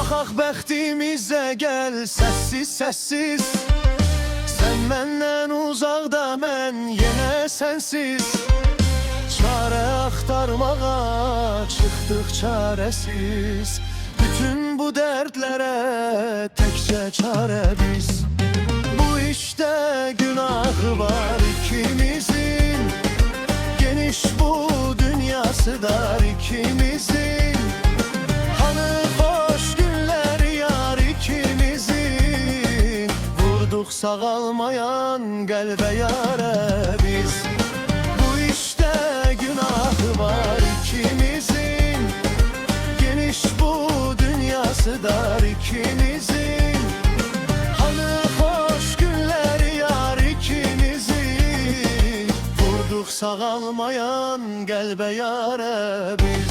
Baxaq bəxtimizə gəl səssiz səssiz. Sən məndən uzaqda, mən yenə sənsiz. Çarə axtarmağa çıxdıq çarəsiz. Bütün bu dərdlərə təkcə çarə biz. Bu işdə günahı var ikimizin. Geniş bu dünyası dar ikimizin. Hani hoş günlər yar ikimizin. Vurduq sağalmayan qəlbə yarə biz. Bu işdə günahı var ikimizin. Geniş bu dünyası dar ikimizin. Hani hoş günlər yar ikimizin. Vurduq sağalmayan qəlbə yarə biz.